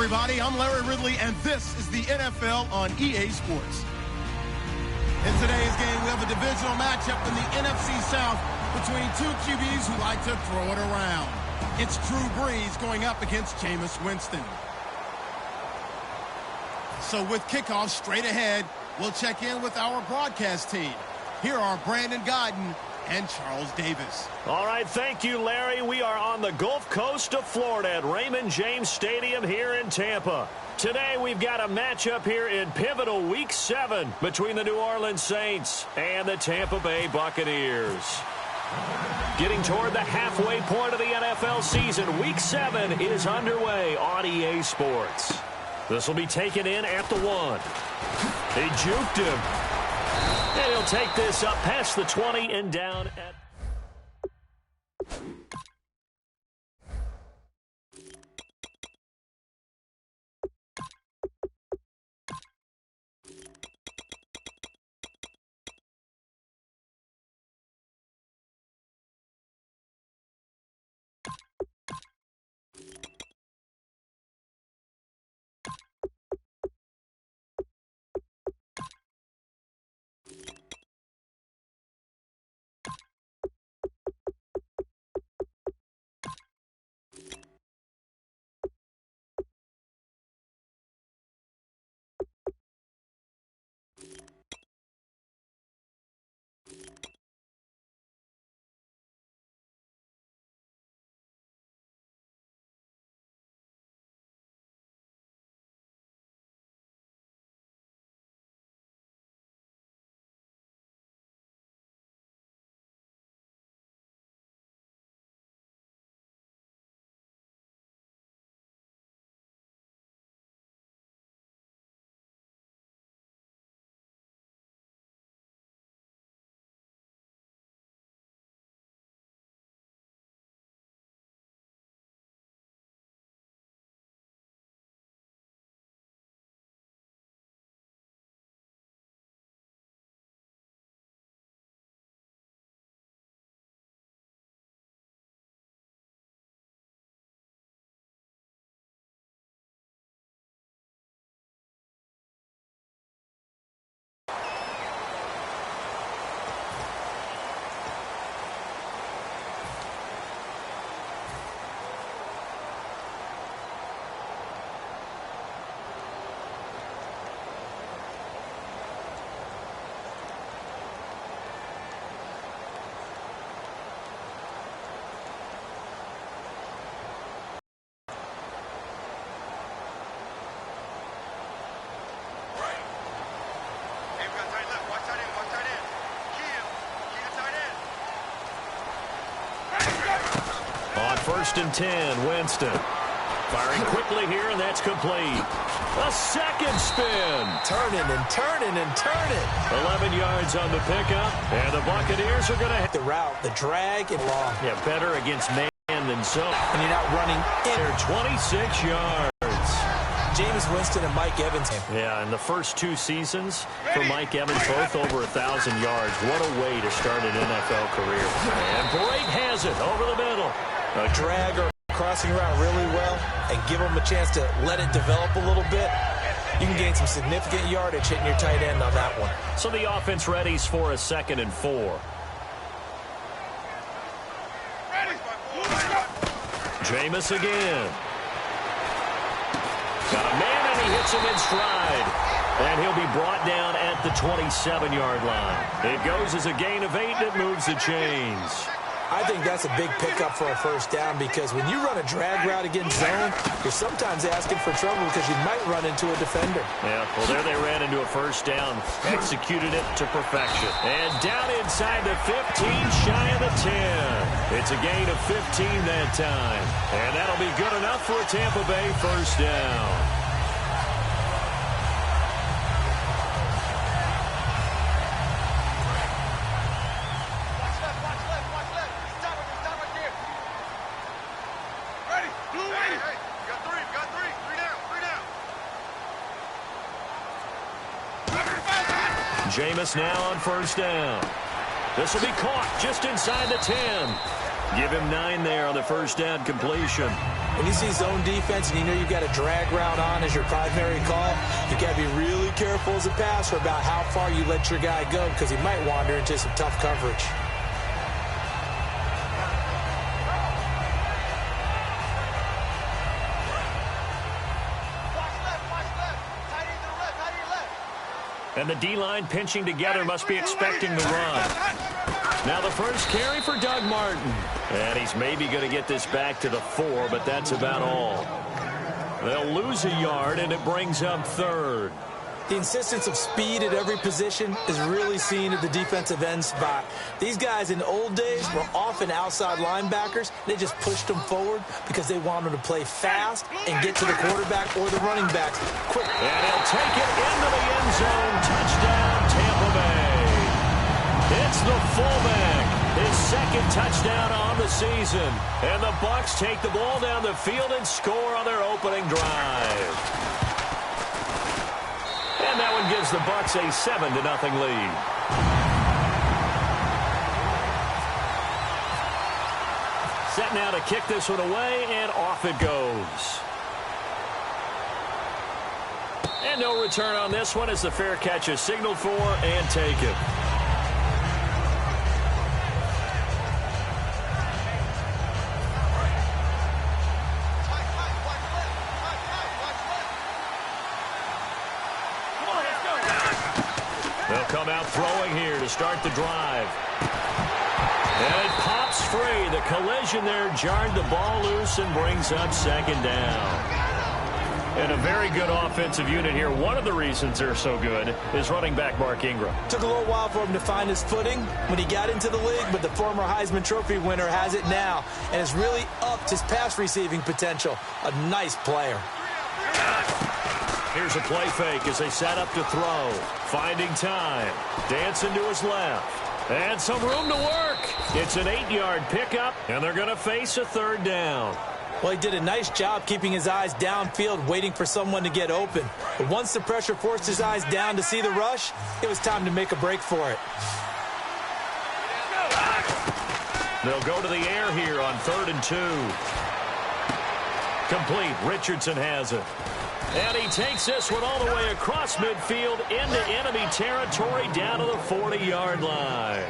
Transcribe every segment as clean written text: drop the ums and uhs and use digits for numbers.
everybody. I'm Larry Ridley, and this is the NFL on EA Sports. In today's game, we have a divisional matchup in the NFC South between two QBs who like to throw it around. It's Drew Brees going up against Jameis Winston. So with kickoff straight ahead, we'll check in with our broadcast team. Here are Brandon Godden and Charles Davis. All right, thank you, Larry. We are on the Gulf Coast of Florida at Raymond James Stadium here in Tampa. Today, we've got a matchup here in pivotal Week 7 between the New Orleans Saints and the Tampa Bay Buccaneers. Getting toward the halfway point of the NFL season, Week 7 is underway on EA Sports. This will be taken in at the 1. He juked him. And he'll take this up past the 20 and down at... First and 10, Winston. Firing quickly here, and that's complete. A second spin. Turning and turning and turning. 11 yards on the pickup, and the Buccaneers are going to hit the route, the drag, and long. Yeah, better against man than zone. And you're not running in. They're 26 yards. Jameis Winston and Mike Evans. Yeah, in the first 2 seasons for Mike Evans, both over 1,000 yards. What a way to start an NFL career. And Brake has it over the middle. A drag or crossing route really well and give them a chance to let it develop a little bit. You can gain some significant yardage hitting your tight end on that one. So the offense readies for a 2nd and 4. Jameis again. Got a man, and he hits him in stride. And he'll be brought down at the 27-yard line. It goes as a gain of 8, and it moves the chains. I think that's a big pickup for a first down because when you run a drag route against zone, you're sometimes asking for trouble because you might run into a defender. Yeah, well, there they ran into a first down. Executed it to perfection. And down inside the 15, shy of the 10. It's a gain of 15 that time. And that'll be good enough for a Tampa Bay first down. Jameis now on first down. This will be caught just inside the 10. Give him 9 there on the first down completion. When you see zone defense and you know you've got a drag route on as your primary call, you got to be really careful as a passer about how far you let your guy go because he might wander into some tough coverage. And the D-line pinching together must be expecting the run. Now the first carry for Doug Martin. And he's maybe going to get this back to the 4, but that's about all. They'll lose a yard, and it brings up 3rd. The insistence of speed at every position is really seen at the defensive end spot. These guys in the old days were often outside linebackers. They just pushed them forward because they wanted to play fast and get to the quarterback or the running backs quick. And he'll take it into the end zone. Touchdown, Tampa Bay. It's the fullback. His second touchdown on the season. And the Bucs take the ball down the field and score on their opening drive. And that one gives the Bucs a 7-0 lead. Set now to kick this one away, and off it goes. And no return on this one as the fair catch is signaled for and taken. Come out throwing here to start the drive. And it pops free. The collision there jarred the ball loose and brings up 2nd down. And a very good offensive unit here. One of the reasons they're so good is running back Mark Ingram. Took a little while for him to find his footing when he got into the league, but the former Heisman Trophy winner has it now and has really upped his pass receiving potential. A nice player. Here's a play fake as they set up to throw. Finding time. Dancing to his left. And some room to work. It's an 8-yard pickup, and they're going to face a 3rd down. Well, he did a nice job keeping his eyes downfield, waiting for someone to get open. But once the pressure forced his eyes down to see the rush, it was time to make a break for it. They'll go to the air here on 3rd and 2. Complete. Richardson has it. And he takes this one all the way across midfield into enemy territory down to the 40-yard line.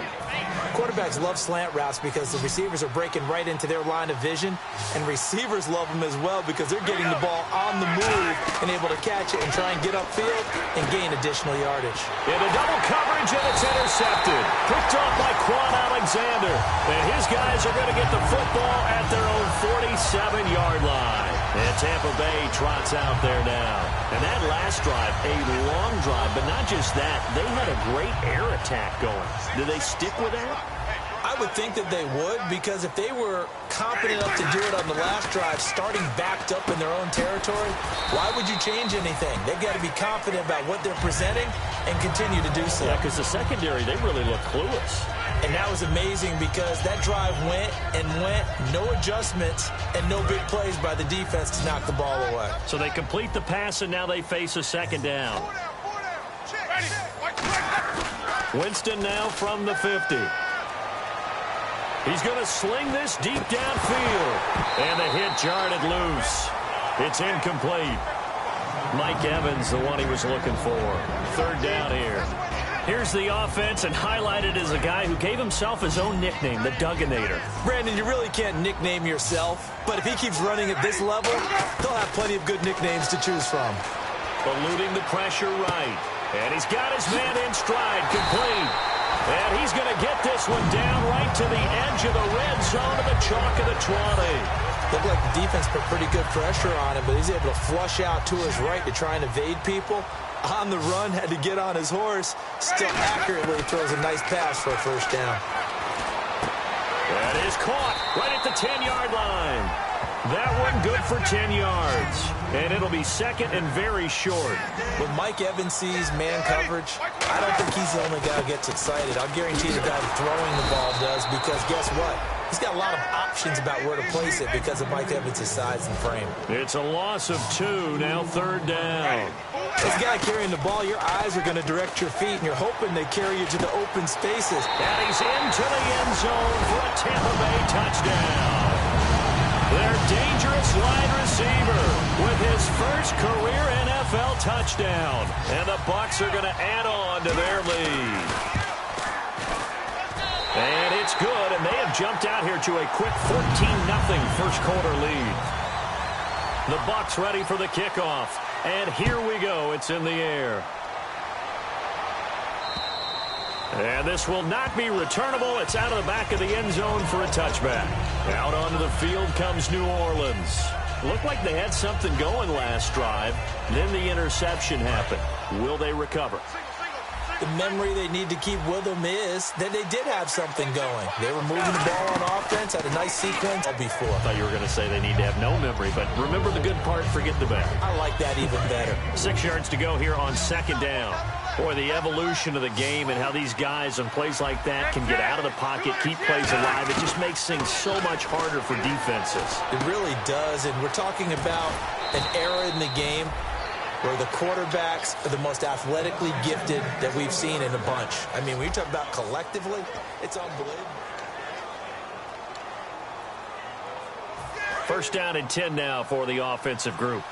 Quarterbacks love slant routes because the receivers are breaking right into their line of vision, and receivers love them as well because they're getting the ball on the move and able to catch it and try and get upfield and gain additional yardage. In a double coverage, and it's intercepted. Picked off by Quan Alexander. And his guys are going to get the football at their own 47-yard line. And Tampa Bay trots out there now. And that last drive, a long drive, but not just that. They had a great air attack going. Do they stick with that? I would think that they would, because if they were confident enough to do it on the last drive, starting backed up in their own territory, why would you change anything? They've got to be confident about what they're presenting and continue to do so. Yeah, because the secondary, they really look clueless. And that was amazing because that drive went and went, no adjustments, and no big plays by the defense to knock the ball away. So they complete the pass, and now they face a 2nd down. Winston now from the 50. He's going to sling this deep downfield. And the hit jarred it loose. It's incomplete. Mike Evans, the one he was looking for. 3rd down here. Here's the offense, and highlighted as a guy who gave himself his own nickname, the Dugginator. Brandon, you really can't nickname yourself, but if he keeps running at this level, he'll have plenty of good nicknames to choose from. Eluding the pressure right. And he's got his man in stride, complete. And he's going to get this one down right to the edge of the red zone of the chalk of the 20. Looked like the defense put pretty good pressure on him, but he's able to flush out to his right to try and evade people. On the run, had to get on his horse. Still accurately throws a nice pass for a 1st down. That is caught right at the 10-yard line. That one good for 10 yards. And it'll be 2nd and very short. When Mike Evans sees man coverage, I don't think he's the only guy who gets excited. I'll guarantee the guy throwing the ball does, because guess what? He's got a lot of options about where to place it because of Mike Evans' size and frame. It's a loss of 2, now 3rd down. This guy carrying the ball, your eyes are going to direct your feet, and you're hoping they carry you to the open spaces. And he's into the end zone for a Tampa Bay touchdown. Their dangerous wide receiver with his first career NFL touchdown. And the Bucs are going to add on to their lead. And it's good, and they have jumped out here to a quick 14-0 first quarter lead. The Bucs ready for the kickoff. And here we go. It's in the air. And this will not be returnable. It's out of the back of the end zone for a touchback. Out onto the field comes New Orleans. Looked like they had something going last drive. Then the interception happened. Will they recover? The memory they need to keep with them is that they did have something going. They were moving the ball on offense, had a nice sequence before. I thought you were going to say they need to have no memory, but remember the good part, forget the bad. I like that even better. 6 yards to go here on 2nd down. Boy, the evolution of the game and how these guys on plays like that can get out of the pocket, keep plays alive, it just makes things so much harder for defenses. It really does, and we're talking about an era in the game where the quarterbacks are the most athletically gifted that we've seen in a bunch. I mean, when you talk about collectively, it's unbelievable. 1st down and 10 now for the offensive group.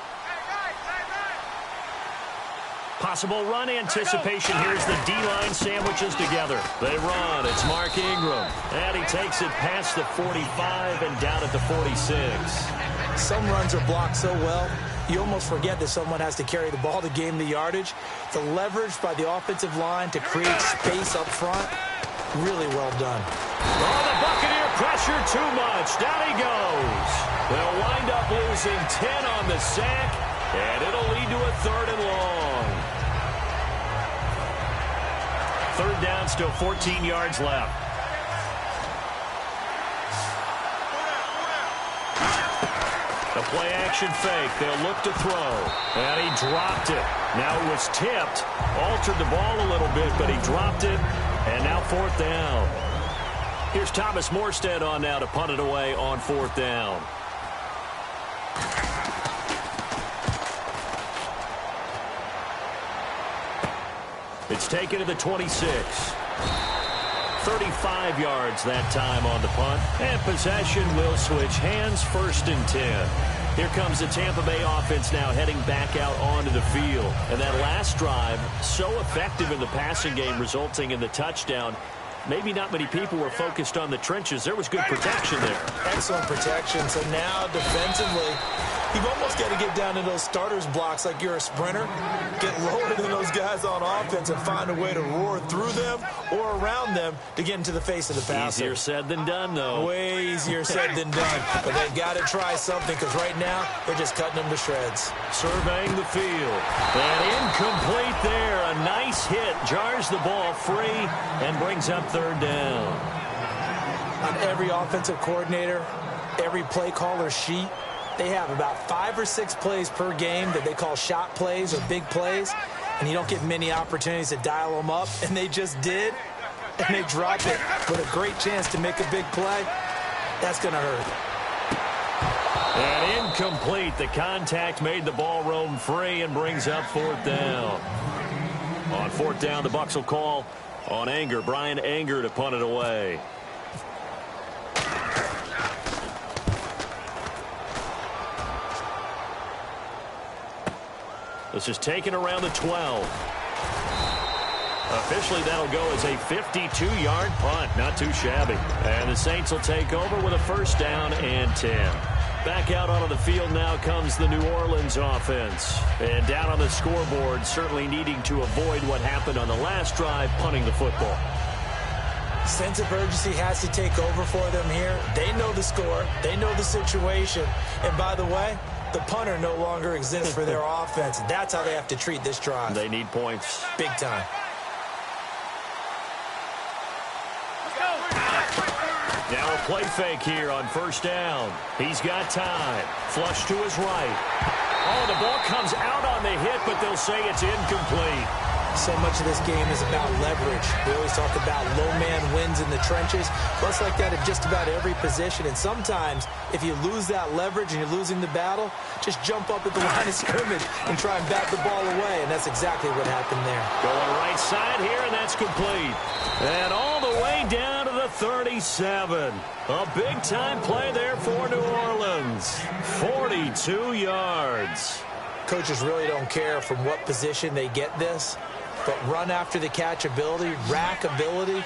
Possible run anticipation. Here's the D-line sandwiches together. They run. It's Mark Ingram. And he takes it past the 45 and down at the 46. Some runs are blocked so well, you almost forget that someone has to carry the ball to gain the yardage. The leverage by the offensive line to create space up front, really well done. Oh, the Buccaneer pressure too much. Down he goes. They'll wind up losing 10 on the sack, and it'll lead to a 3rd and long. 3rd down, still 14 yards left. The play-action fake. They'll look to throw. And he dropped it. Now it was tipped. Altered the ball a little bit, but he dropped it. And now 4th down. Here's Thomas Morstead on now to punt it away on 4th down. It's taken to the 26. 35 yards that time on the punt. And possession will switch hands. 1st and 10. Here comes the Tampa Bay offense now heading back out onto the field. And that last drive, so effective in the passing game, resulting in the touchdown. Maybe not many people were focused on the trenches. There was good protection there. Excellent protection. So now defensively, you've almost got to get down to those starters blocks like you're a sprinter. Get lower than those guys on offense and find a way to roar through them or around them to get into the face of the passer. Easier said than done, though. Way easier said than done. But they've got to try something because right now they're just cutting them to shreds. Surveying the field. And incomplete there. A nice hit. Jars the ball free and brings up 3rd down. On every offensive coordinator, every play caller sheet, they have about 5 or 6 plays per game that they call shot plays or big plays, and you don't get many opportunities to dial them up, and they just did, and they dropped it with a great chance to make a big play. That's going to hurt. And incomplete. The contact made the ball roam free and brings up 4th down. On 4th down, the Bucs will call on Brian Anger to punt it away. This is taken around the 12. Officially, that'll go as a 52-yard punt. Not too shabby. And the Saints will take over with a 1st down and 10. Back out onto the field now comes the New Orleans offense. And down on the scoreboard, certainly needing to avoid what happened on the last drive, punting the football. Sense of urgency has to take over for them here. They know the score. They know the situation. And by the way, the punter no longer exists for their offense. That's how they have to treat this drive. They need points. Big time. Now a play fake here on 1st down. He's got time. Flush to his right. Oh, the ball comes out on the hit, but they'll say it's incomplete. So much of this game is about leverage. We always talk about low man wins in the trenches. Well, it's like that at just about every position. And sometimes, if you lose that leverage and you're losing the battle, just jump up at the line of scrimmage and try and bat the ball away. And that's exactly what happened there. Going right side here, and that's complete. And all the way down to the 37. A big-time play there for New Orleans. 42 yards. Coaches really don't care from what position they get this, but run after the catch ability, rack ability,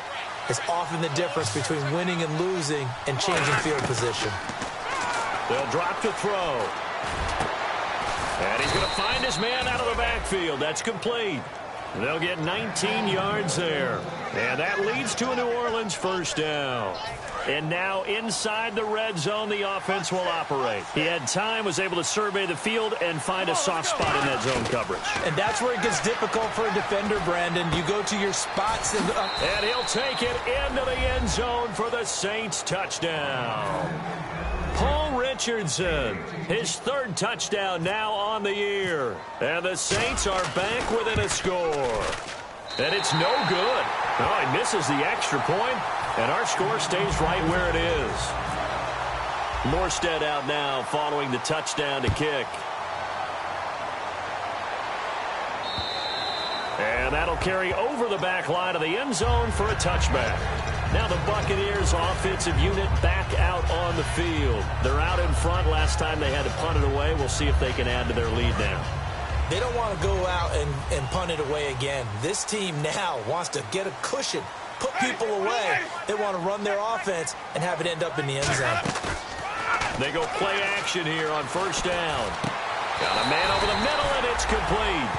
is often the difference between winning and losing and changing field position. They'll drop to throw. And he's going to find his man out of the backfield. That's complete. They'll get 19 yards there. And that leads to a New Orleans first down. And now inside the red zone, the offense will operate. He had time, was able to survey the field and find a soft spot in that zone coverage. And that's where it gets difficult for a defender, Brandon. You go to your spots. And he'll take it into the end zone for the Saints touchdown. Paul Richardson, his third touchdown now on the year. And the Saints are back within a score. And it's no good. Oh, he misses the extra point, and our score stays right where it is. Morstead out now following the touchdown to kick. And that'll carry over the back line of the end zone for a touchback. Now the Buccaneers offensive unit back out on the field. They're out in front. Last time they had to punt it away. We'll see if they can add to their lead now. They don't want to go out and punt it away again. This team now wants to get a cushion, put people away. They want to run their offense and have it end up in the end zone. They go play action here on first down. Got a man over the middle, and it's complete.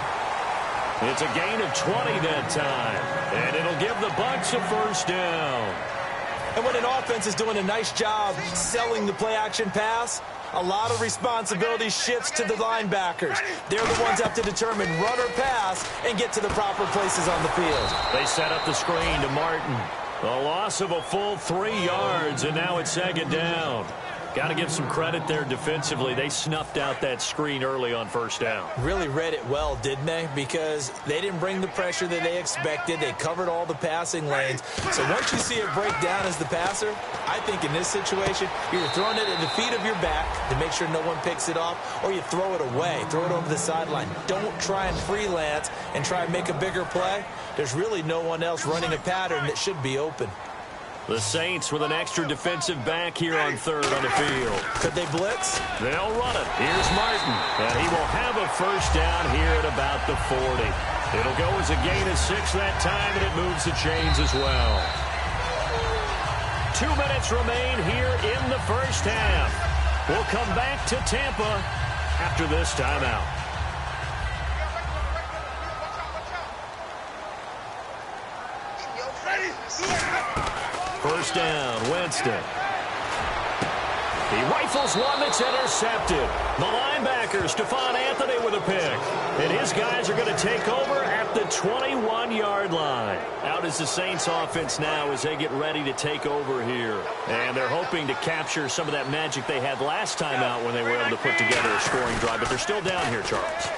It's a gain of 20 that time, and it'll give the Bucs a first down. And when an offense is doing a nice job selling the play-action pass, a lot of responsibility shifts to the linebackers. They're the ones that have to determine run or pass and get to the proper places on the field. They set up the screen to Martin. A loss of a full 3 yards, and now it's second down. Got to give some credit there defensively. They snuffed out that screen early on first down. Really read it well, didn't they? Because they didn't bring the pressure that they expected. They covered all the passing lanes. So once you see it break down as the passer, I think in this situation, you're throwing it at the feet of your back to make sure no one picks it off, or you throw it away, throw it over the sideline. Don't try and freelance and try and make a bigger play. There's really no one else running a pattern that should be open. The Saints with an extra defensive back here on third on the field. Could they blitz? They'll run it. Here's Martin. And he will have a first down here at about the 40. It'll go as a gain of 6 that time, and it moves the chains as well. 2 minutes remain here in the first half. We'll come back to Tampa after this timeout. First down, Winston. He rifles one that's intercepted. The linebacker, Stephon Anthony, with a pick. And his guys are going to take over at the 21-yard line. Out is the Saints offense now as they get ready to take over here. And they're hoping to capture some of that magic they had last time out when they were able to put together a scoring drive. But they're still down here, Charles.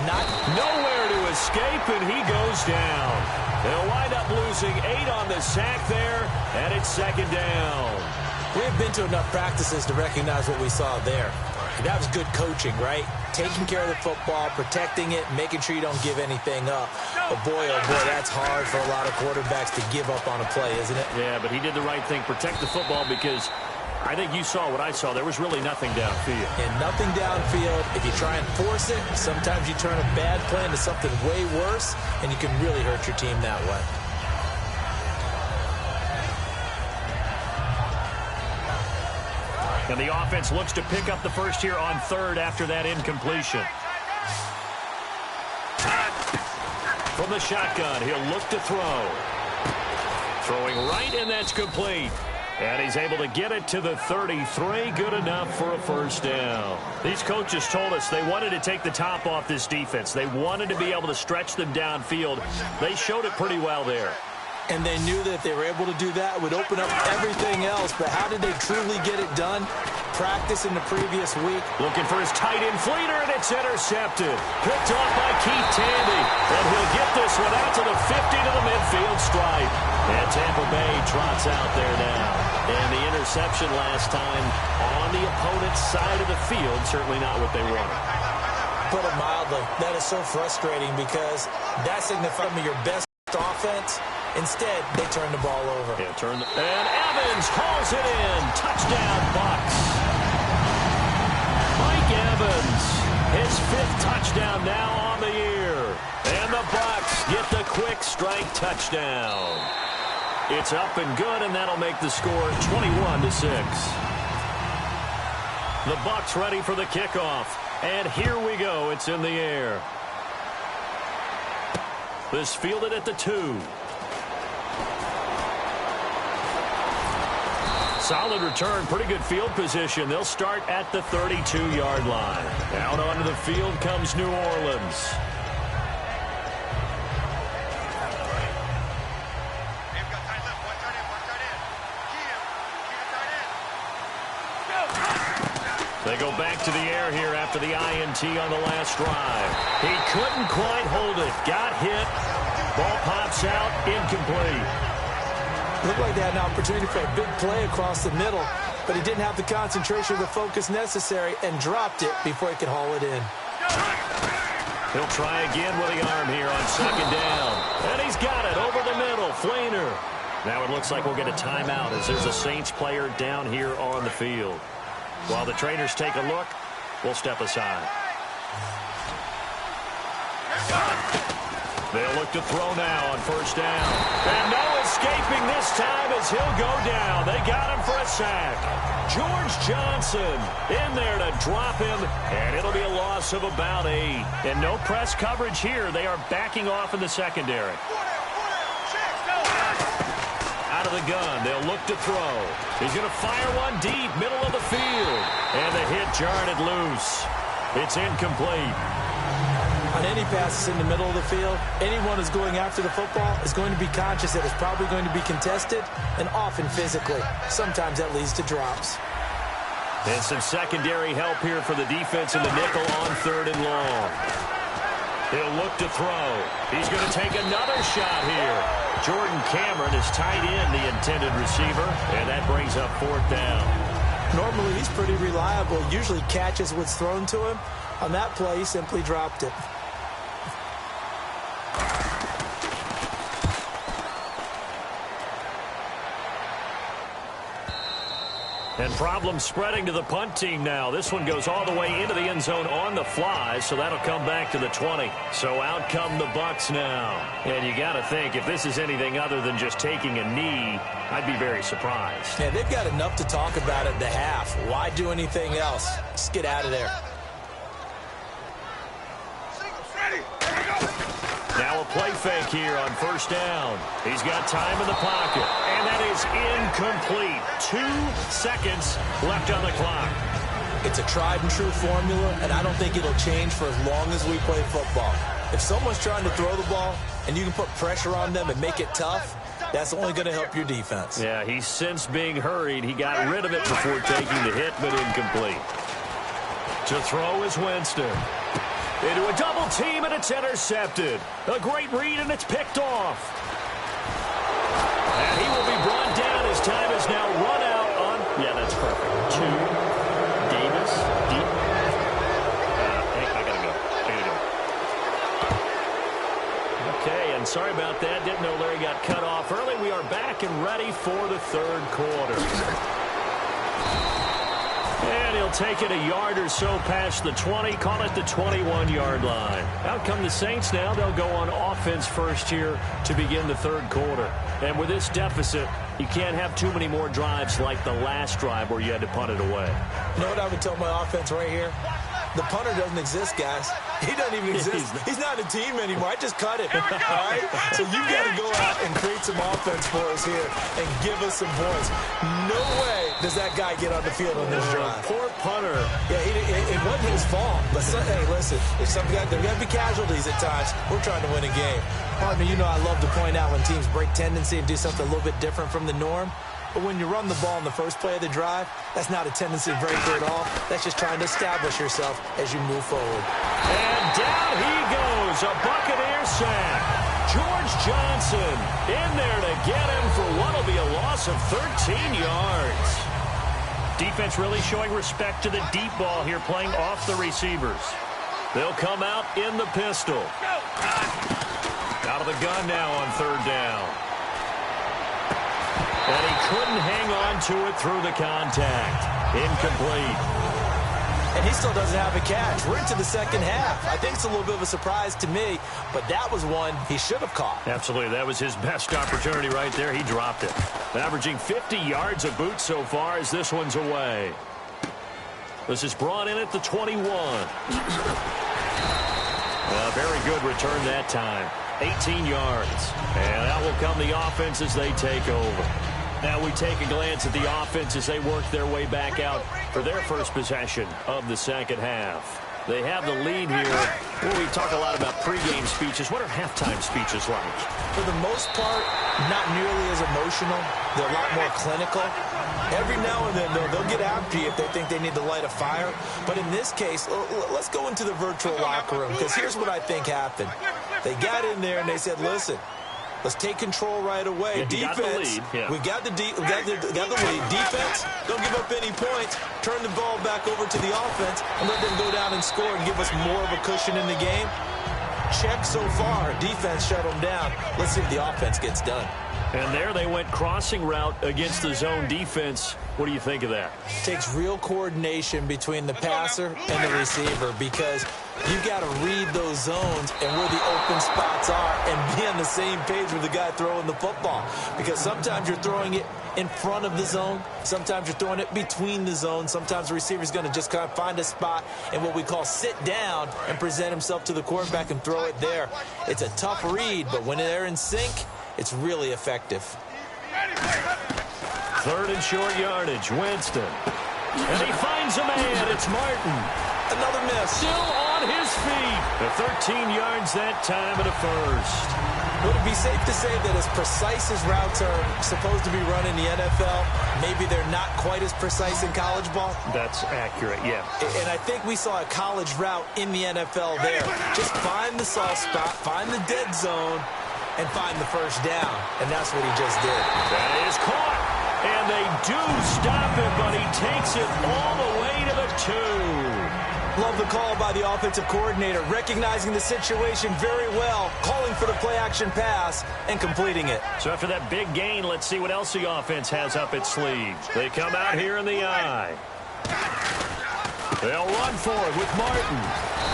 Nowhere to escape, and he goes down. They'll wind up losing 8 on the sack there, and it's second down. We have been to enough practices to recognize what we saw there. That was good coaching, right? Taking care of the football, protecting it, making sure you don't give anything up. But boy, oh boy, that's hard for a lot of quarterbacks to give up on a play, isn't it? Yeah, but he did the right thing. Protect the football, because I think you saw what I saw. There was really nothing downfield. And nothing downfield. If you try and force it, sometimes you turn a bad play into something way worse, and you can really hurt your team that way. And the offense looks to pick up the first here on third after that incompletion. From the shotgun, he'll look to throw. Throwing right, and that's complete. And he's able to get it to the 33. Good enough for a first down. These coaches told us they wanted to take the top off this defense. They wanted to be able to stretch them downfield. They showed it pretty well there. And they knew that if they were able to do that, it would open up everything else. But how did they truly get it done? Practice in the previous week. Looking for his tight end Fleeter, and it's intercepted. Picked off by Keith Tandy. And he'll get this one trots out there now. And the interception last time on the opponent's side of the field, certainly not what they wanted. Put it mildly, that is so frustrating because that signifies your best offense. Instead, they turn the ball over. Yeah, and Evans hauls it in. Touchdown, Bucs. Mike Evans, his 5th touchdown now on the year. And the Bucs get the quick strike touchdown. It's up and good, and that'll make the score 21-6. The Bucs ready for the kickoff. And here we go. It's in the air. This fielded at the 2. Solid return, pretty good field position. They'll start at the 32-yard line. Out onto the field comes New Orleans. They go back to the air here after the INT on the last drive. He couldn't quite hold it. Got hit. Ball pops out. Incomplete. Looked like they had an opportunity for a big play across the middle, but he didn't have the concentration or the focus necessary and dropped it before he could haul it in. He'll try again with the arm here on 2nd down. And he's got it over the middle. Flainer. Now it looks like we'll get a timeout as there's a Saints player down here on the field. While the trainers take a look, we'll step aside. They'll look to throw now on 1st down. And no escaping this time as he'll go down. They got him for a sack. George Johnson in there to drop him, and it'll be a loss of about 8. And no press coverage here. They are backing off in the secondary. Out of the gun, they'll look to throw. He's going to fire one deep, middle of the field. And the hit jarred it loose. It's incomplete. On any passes in the middle of the field, anyone who's going after the football is going to be conscious that it's probably going to be contested, and often physically. Sometimes that leads to drops. And some secondary help here for the defense in the nickel on 3rd and long. He'll look to throw. He's going to take another shot here. Jordan Cameron is tied in the intended receiver, and that brings up 4th down. Normally, he's pretty reliable. Usually catches what's thrown to him. On that play, he simply dropped it. And problems spreading to the punt team now. This one goes all the way into the end zone on the fly, so that'll come back to the 20. So out come the Bucs now. And you got to think, if this is anything other than just taking a knee, I'd be very surprised. Yeah, they've got enough to talk about at the half. Why do anything else? Just get out of there. Now a play fake here on 1st down. He's got time in the pocket, and that is incomplete. 2 seconds left on the clock. It's a tried and true formula, and I don't think it'll change for as long as we play football. If someone's trying to throw the ball and you can put pressure on them and make it tough, that's only going to help your defense. Yeah, he's since being hurried. He got rid of it before taking the hit, but incomplete. To throw is Winston. Into a double team, and it's intercepted. A great read, and it's picked off. And he will be brought down. His time is now run out on... Yeah, that's perfect. 2. Davis. Deep. Hey, I gotta go. Okay, and sorry about that. Didn't know Larry got cut off early. We are back and ready for the 3rd quarter. And he'll take it a yard or so past the 20, call it the 21-yard line. Out come the Saints now. They'll go on offense first here to begin the 3rd quarter. And with this deficit, you can't have too many more drives like the last drive where you had to punt it away. You know what I would tell my offense right here? The punter doesn't exist, guys. He doesn't even exist. He's not a team anymore. I just cut it. All right? So you've got to go out and create some offense for us here and give us some points. No way does that guy get on the field on this drive. Poor punter. Yeah, it wasn't his fault. But, hey, listen, if there got to be casualties at times, we're trying to win a game. Partner, you know I love to point out when teams break tendency and do something a little bit different from the norm. But when you run the ball in the first play of the drive, that's not a tendency breaker at all. That's just trying to establish yourself as you move forward. And down he goes, a Buccaneer sack. George Johnson in there to get him for what will be a loss of 13 yards. Defense really showing respect to the deep ball here, playing off the receivers. They'll come out in the pistol. Out of the gun now on third down. And he couldn't hang on to it through the contact. Incomplete. And he still doesn't have a catch. We're into the second half. I think it's a little bit of a surprise to me, but that was one he should have caught. Absolutely. That was his best opportunity right there. He dropped it. Averaging 50 yards a boot so far as this one's away. This is brought in at the 21. Very good return that time. 18 yards. And out will come the offense as they take over. Now we take a glance at the offense as they work their way back out for their first possession of the second half. They have the lead here. Well, we talk a lot about pregame speeches. What are halftime speeches like? For the most part, not nearly as emotional. They're a lot more clinical. Every now and then, though, they'll get after you if they think they need to light a fire. But in this case, let's go into the virtual locker room, because here's what I think happened. They got in there and they said, listen, let's take control right away. Yeah, defense, we got the lead. Defense, don't give up any points. Turn the ball back over to the offense and let them go down and score and give us more of a cushion in the game. Check so far. Defense shut them down. Let's see if the offense gets done. And there they went crossing route against the zone defense. What do you think of that? Takes real coordination between the passer and the receiver, because you got to read those zones and where the open spots are and be on the same page with the guy throwing the football. Because sometimes you're throwing it in front of the zone. Sometimes you're throwing it between the zones. Sometimes the receiver's going to just kind of find a spot and what we call sit down and present himself to the quarterback and throw it there. It's a tough read, but when they're in sync, it's really effective. Third and short yardage, Winston. And he finds a man. It's Martin. Another miss. Still on his feet. The 13 yards that time and a first. Would it be safe to say that as precise as routes are supposed to be run in the NFL, maybe they're not quite as precise in college ball? That's accurate, yeah. And I think we saw a college route in the NFL there. Just find the soft spot, find the dead zone, and find the first down. And that's what he just did. That is caught. And they do stop him, but he takes it all the way to the 2. Love the call by the offensive coordinator, recognizing the situation very well, calling for the play-action pass, and completing it. So after that big gain, let's see what else the offense has up its sleeve. They come out here in the eye. They'll run for it with Martin.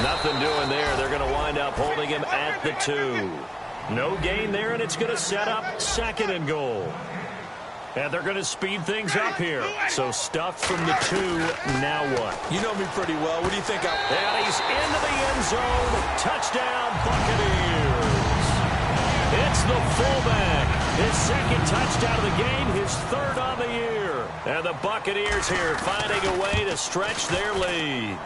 Nothing doing there. They're going to wind up holding him at the 2. No gain there, and it's going to set up second and goal. And they're going to speed things up here. So stuffed from the 2, now what? You know me pretty well. What do you think? And he's into the end zone. Touchdown, Buccaneers. It's the fullback. His second touchdown of the game, his third on the year. And the Buccaneers here finding a way to stretch their lead.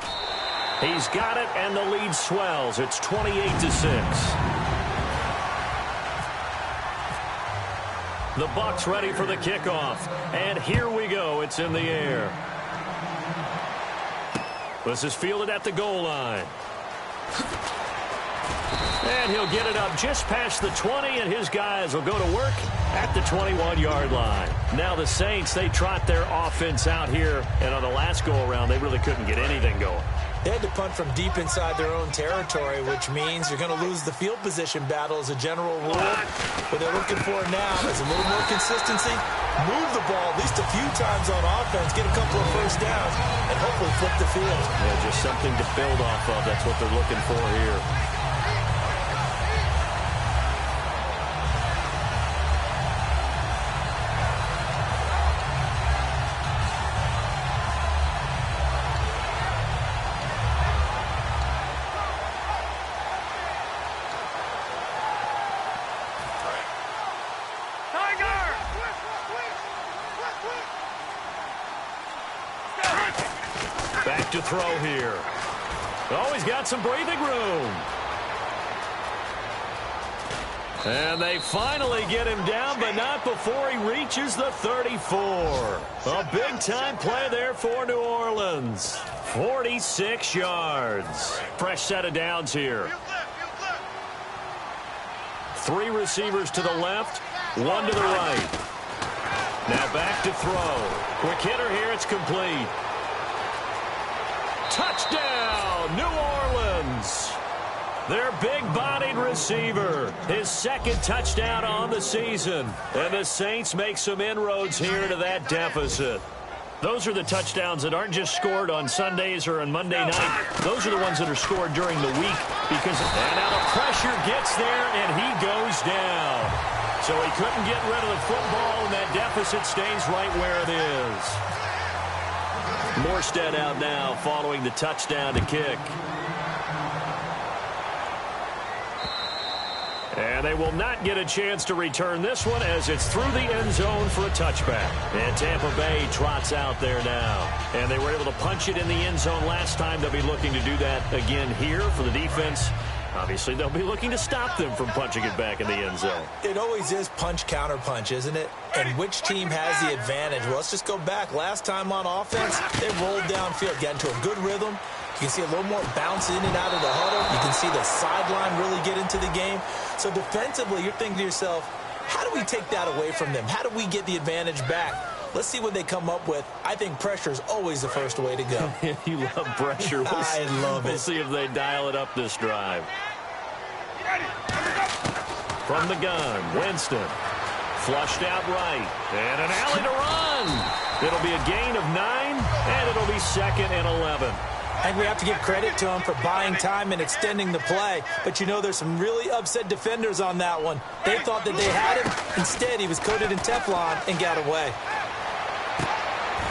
He's got it, and the lead swells. It's 28-6. The Bucs ready for the kickoff. And here we go. It's in the air. This is fielded at the goal line. And he'll get it up just past the 20, and his guys will go to work at the 21-yard line. Now the Saints, they trot their offense out here, and on the last go-around, they really couldn't get anything going. They had to punt from deep inside their own territory, which means you're going to lose the field position battle as a general rule. What they're looking for now is a little more consistency, move the ball at least a few times on offense, get a couple of first downs, and hopefully flip the field. Yeah, just something to build off of. That's what they're looking for here. Back to throw here. Oh, he's got some breathing room. And they finally get him down, but not before he reaches the 34. A big-time play there for New Orleans. 46 yards. Fresh set of downs here. 3 receivers to the left, 1 to the right. Now back to throw. Quick hitter here. It's complete. Touchdown, New Orleans. Their big-bodied receiver, his 2nd touchdown on the season. And the Saints make some inroads here to that deficit. Those are the touchdowns that aren't just scored on Sundays or on Monday night. Those are the ones that are scored during the week. And now the pressure gets there, and he goes down. So he couldn't get rid of the football, and that deficit stays right where it is. Morstead out now following the touchdown to kick. And they will not get a chance to return this one as it's through the end zone for a touchback. And Tampa Bay trots out there now. And they were able to punch it in the end zone last time. They'll be looking to do that again here for the defense. Obviously, they'll be looking to stop them from punching it back in the end zone. It always is punch, counter punch, isn't it? And which team has the advantage? Well, let's just go back. Last time on offense, they rolled downfield, got into a good rhythm. You can see a little more bounce in and out of the huddle. You can see the sideline really get into the game. So defensively, you're thinking to yourself, how do we take that away from them? How do we get the advantage back? Let's see what they come up with. I think pressure is always the first way to go. You love pressure. I love it. We'll see if they dial it up this drive. From the gun, Winston. Flushed out right. And an alley to run. It'll be a gain of 9, and it'll be 2nd and 11. And we have to give credit to him for buying time and extending the play. But you know there's some really upset defenders on that one. They thought that they had him. Instead, he was coated in Teflon and got away.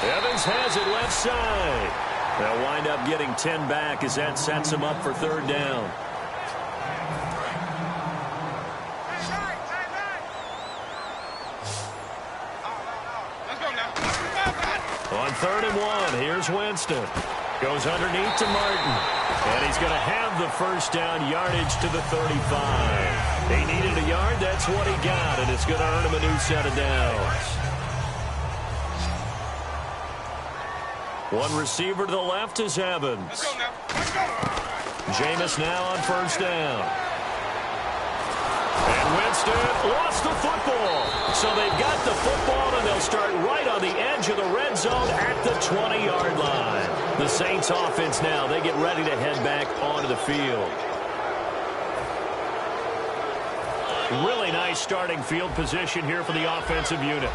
Evans has it left side. They'll wind up getting 10 back as that sets him up for 3rd down. On 3rd and 1, here's Winston. Goes underneath to Martin. And he's going to have the first down yardage to the 35. He needed a yard. That's what he got. And it's going to earn him a new set of downs. One receiver to the left is Evans. Jameis now on 1st down. And Winston lost the football. So they've got the football, and they'll start right on the edge of the red zone at the 20-yard line. The Saints offense now, they get ready to head back onto the field. Really nice starting field position here for the offensive unit.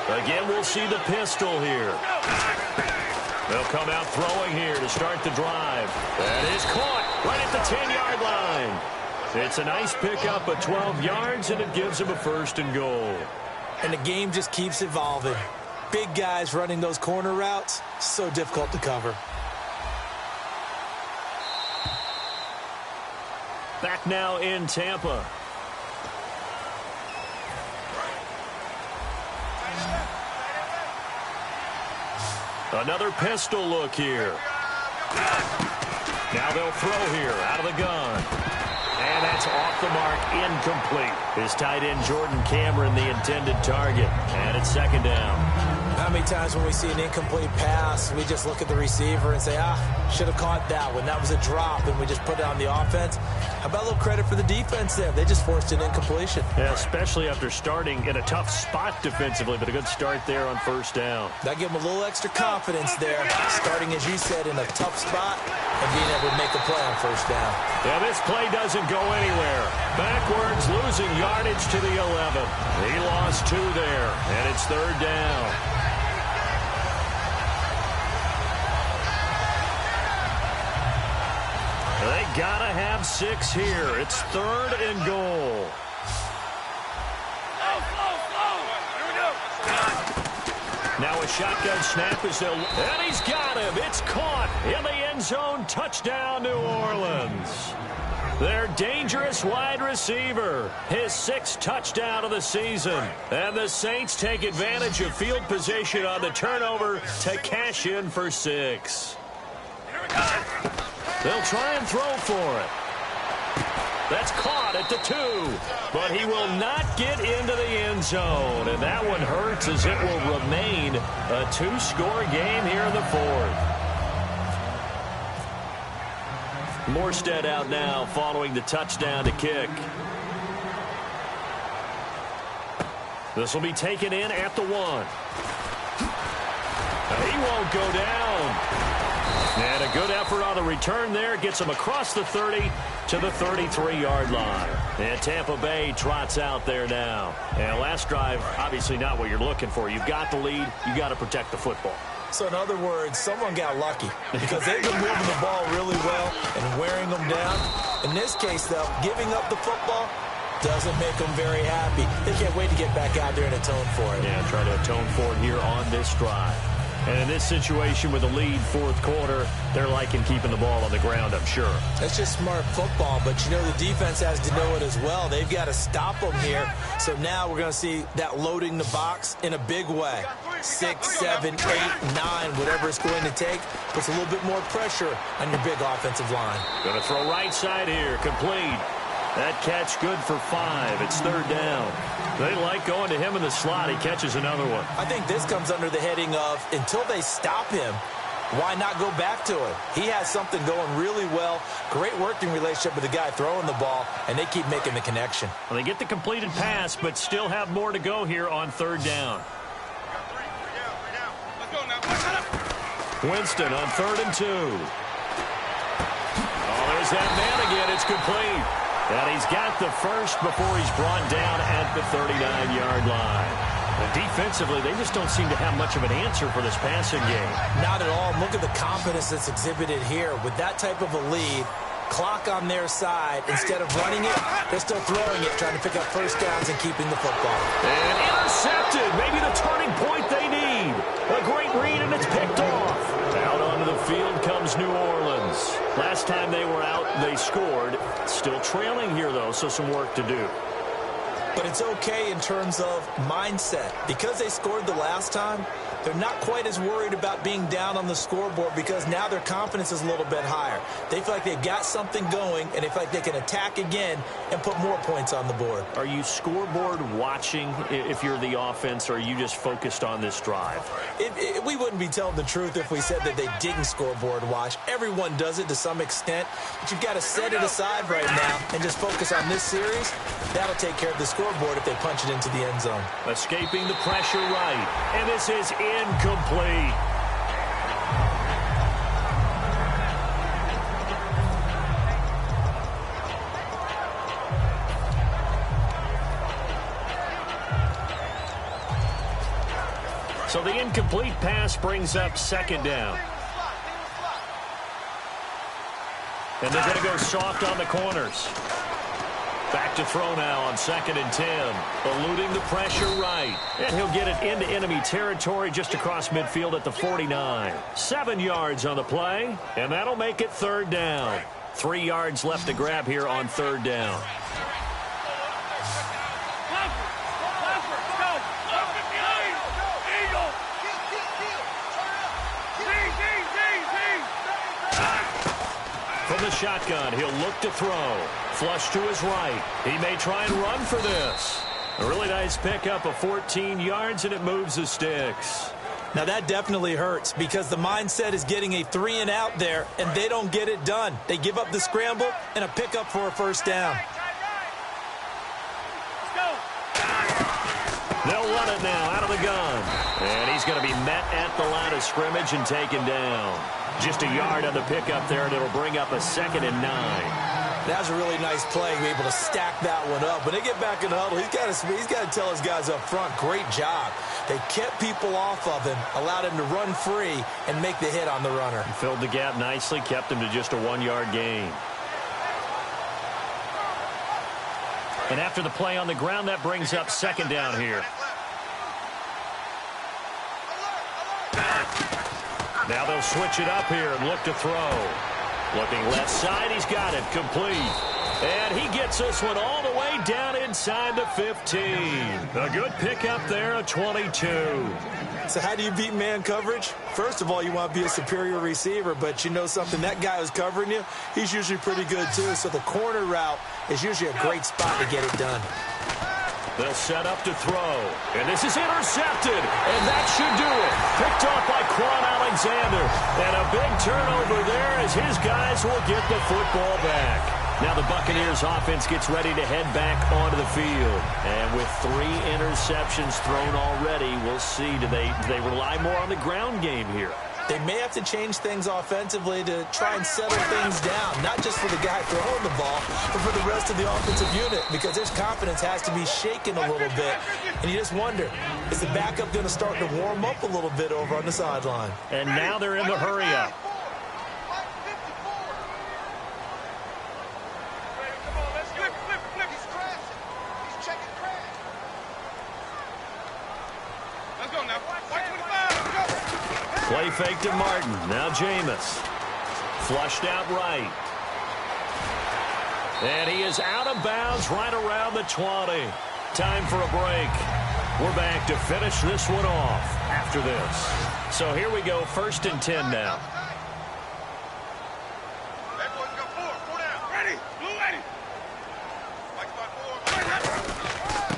Again, we'll see the pistol here. They'll come out throwing here to start the drive. That is caught right at the 10-yard line. It's a nice pickup of 12 yards, and it gives him a 1st and goal. And the game just keeps evolving. Big guys running those corner routes, so difficult to cover. Back now in Tampa. Another pistol look here. Now they'll throw here out of the gun. And that's off the mark, incomplete. His tight end, Jordan Cameron, the intended target. And it's 2nd down. How many times when we see an incomplete pass, we just look at the receiver and say, should have caught that one. That was a drop, and we just put it on the offense. How about a little credit for the defense there? They just forced an incompletion. Yeah, especially after starting in a tough spot defensively, but a good start there on 1st down. That gave them a little extra confidence there, starting, as you said, in a tough spot and being able to make a play on 1st down. Yeah, this play doesn't go anywhere. Backwards, losing yardage to the 11. He lost 2 there, and it's 3rd down. They gotta have 6 here. It's 3rd and goal. Now a shotgun snap is and he's got him. It's caught in the end zone. Touchdown, New Orleans. Their dangerous wide receiver, his 6th touchdown of the season. And the Saints take advantage of field position on the turnover to cash in for 6. They'll try and throw for it. That's caught at the 2. But he will not get into the end zone. And that one hurts as it will remain a 2-score game here in the 4th. Morstead out now following the touchdown to kick. This will be taken in at the 1. He won't go down. And a good effort on the return there. Gets him across the 30 to the 33-yard line. And Tampa Bay trots out there now. And last drive, obviously not what you're looking for. You've got the lead. You got to protect the football. So in other words, someone got lucky because they've been moving the ball really well and wearing them down. In this case, though, giving up the football doesn't make them very happy. They can't wait to get back out there and atone for it. Yeah, try to atone for it here on this drive. And in this situation with the lead fourth quarter, they're liking keeping the ball on the ground, I'm sure. That's just smart football, but you know the defense has to know it as well. They've got to stop them here. So now we're going to see that loading the box in a big way. 6, 7, 8, 9, whatever it's going to take, puts a little bit more pressure on your big offensive line. Going to throw right side here, complete. That catch good for 5. It's third down. They like going to him in the slot. He catches another one. I think this comes under the heading of until they stop him, why not go back to it? He has something going really well. Great working relationship with the guy throwing the ball, and they keep making the connection. Well, they get the completed pass, but still have more to go here on third down. Winston on 3rd and 2. Oh, there's that man again. It's complete. And he's got the first before he's brought down at the 39-yard line. And defensively, they just don't seem to have much of an answer for this passing game. Not at all. Look at the confidence that's exhibited here. With that type of a lead, clock on their side, instead of running it, they're still throwing it, trying to pick up first downs and keeping the football. And intercepted. Maybe the turning point they need. A great read, and it's picked off. Out onto the field comes New Orleans. Last time they were out, they scored. Still trailing here, though, so some work to do. But it's okay in terms of mindset. Because they scored the last time, they're not quite as worried about being down on the scoreboard because now their confidence is a little bit higher. They feel like they've got something going, and they feel like they can attack again and put more points on the board. Are you scoreboard watching if you're the offense, or are you just focused on this drive? We wouldn't be telling the truth if we said that they didn't scoreboard watch. Everyone does it to some extent, but you've got to set it aside right now and just focus on this series. That'll take care of the scoreboard if they punch it into the end zone. Escaping the pressure right, and this is incomplete. So the incomplete pass brings up second down. And they're going to go soft on the corners. Back to throw now on 2nd and 10. Eluding the pressure right. And he'll get it into enemy territory just across midfield at the 49. 7 yards on the play. And that'll make it third down. 3 yards left to grab here on third down. From the shotgun, he'll look to throw. Flush to his right. He may try and run for this. A really nice pickup of 14 yards, and it moves the sticks. Now that definitely hurts because the mindset is getting a 3-and-out there, and they don't get it done. They give up the scramble and a pickup for a first down. They'll run it now out of the gun. And he's going to be met at the line of scrimmage and taken down. Just a yard on the pickup there, and it'll bring up a 2nd and 9. That was a really nice play, be able to stack that one up. When they get back in the huddle, he's got to tell his guys up front, great job. They kept people off of him, allowed him to run free and make the hit on the runner. He filled the gap nicely, kept him to just a 1-yard gain. And after the play on the ground, that brings up second down here. Now they'll switch it up here and look to throw. Looking left side, he's got it, complete. And he gets this one all the way down inside the 15. A good pickup there, a 22. So how do you beat man coverage? First of all, you want to be a superior receiver, but you know something, that guy who's covering you, he's usually pretty good too. So the corner route is usually a great spot to get it done. They'll set up to throw. And this is intercepted. And that should do it. Picked off by Quan Alexander. And a big turnover there as his guys will get the football back. Now the Buccaneers offense gets ready to head back onto the field. And with 3 interceptions thrown already, we'll see. Do they rely more on the ground game here? They may have to change things offensively to try and settle things down, not just for the guy throwing the ball, but for the rest of the offensive unit, because their confidence has to be shaken a little bit. And you just wonder, is the backup going to start to warm up a little bit over on the sideline? And now they're in the hurry-up. Play fake to Martin. Now Jameis. Flushed out right. And he is out of bounds right around the 20. Time for a break. We're back to finish this one off after this. So here we go, 1st and 10 now.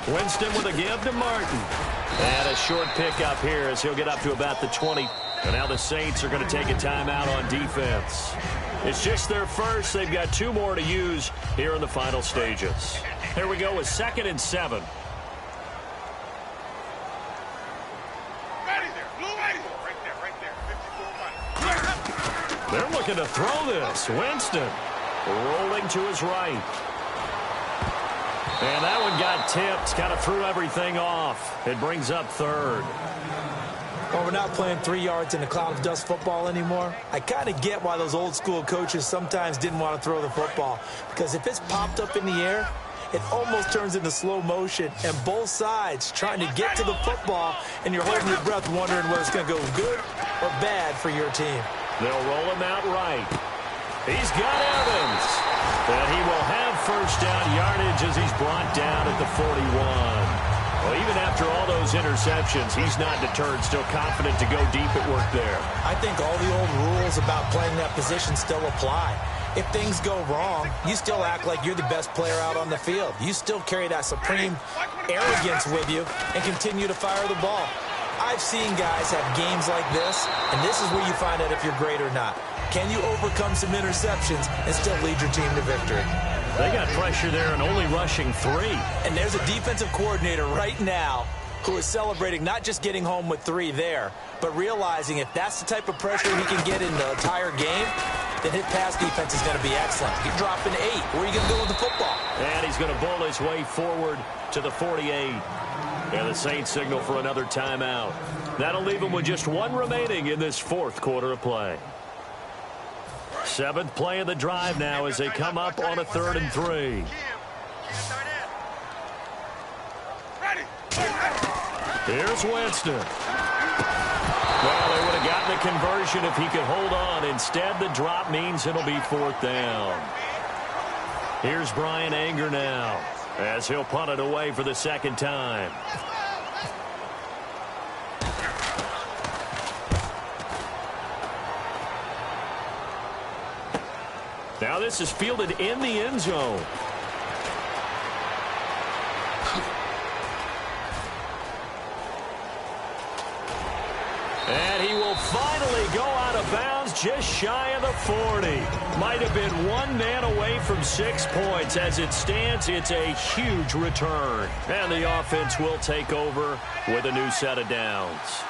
Winston with a give to Martin. And a short pickup here as he'll get up to about the 20. And now the Saints are going to take a timeout on defense. It's just their first. They've got 2 more to use here in the final stages. Here we go with 2nd and 7. They're looking to throw this. Winston rolling to his right. And that one got tipped. Kind of threw everything off. It brings up 3rd. Well, we're not playing 3 yards in a cloud of dust football anymore. I kind of get why those old school coaches sometimes didn't want to throw the football. Because if it's popped up in the air, it almost turns into slow motion. And both sides trying to get to the football, and you're holding your breath wondering whether it's going to go good or bad for your team. They'll roll him out right. He's got Evans. And he will have 1st down yardage as he's brought down at the 41. Well, even after all those interceptions, he's not deterred, still confident to go deep at work there. I think all the old rules about playing that position still apply. If things go wrong, you still act like you're the best player out on the field. You still carry that supreme arrogance with you and continue to fire the ball. I've seen guys have games like this, and this is where you find out if you're great or not. Can you overcome some interceptions and still lead your team to victory? They got pressure there and only rushing 3. And there's a defensive coordinator right now who is celebrating not just getting home with 3 there, but realizing if that's the type of pressure he can get in the entire game, then his pass defense is going to be excellent. You're dropping 8. Where are you going to go with the football? And he's going to bull his way forward to the 48. And the Saints signal for another timeout. That'll leave him with just 1 remaining in this 4th quarter of play. 7th play of the drive now as they come up on a 3rd and 3. Here's Winston. Well, they would have gotten the conversion if he could hold on. Instead, the drop means it'll be 4th down. Here's Brian Anger now as he'll punt it away for the 2nd time. Now this is fielded in the end zone. And he will finally go out of bounds just shy of the 40. Might have been 1 man away from 6 points. As it stands, it's a huge return. And the offense will take over with a new set of downs.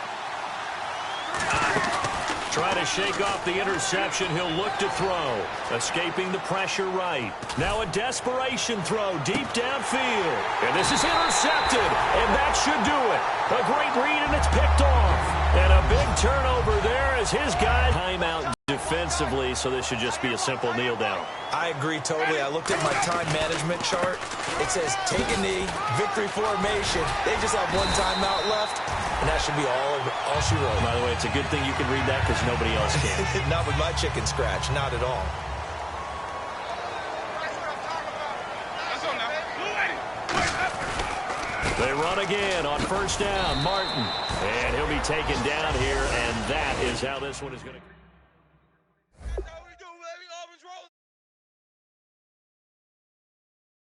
Try to shake off the interception. He'll look to throw. Escaping the pressure right. Now a desperation throw deep downfield. And this is intercepted. And that should do it. A great read, and it's picked off. And a big turnover there as his guy timeout defensively, so this should just be a simple kneel down. I agree totally. I looked at my time management chart. It says take a knee, victory formation. They just have 1 timeout left, and that should be all she wrote. By the way, it's a good thing you can read that because nobody else can. Not with my chicken scratch. Not at all. They run again on 1st down. Martin. And he'll be taken down here, and that is how this one is going to...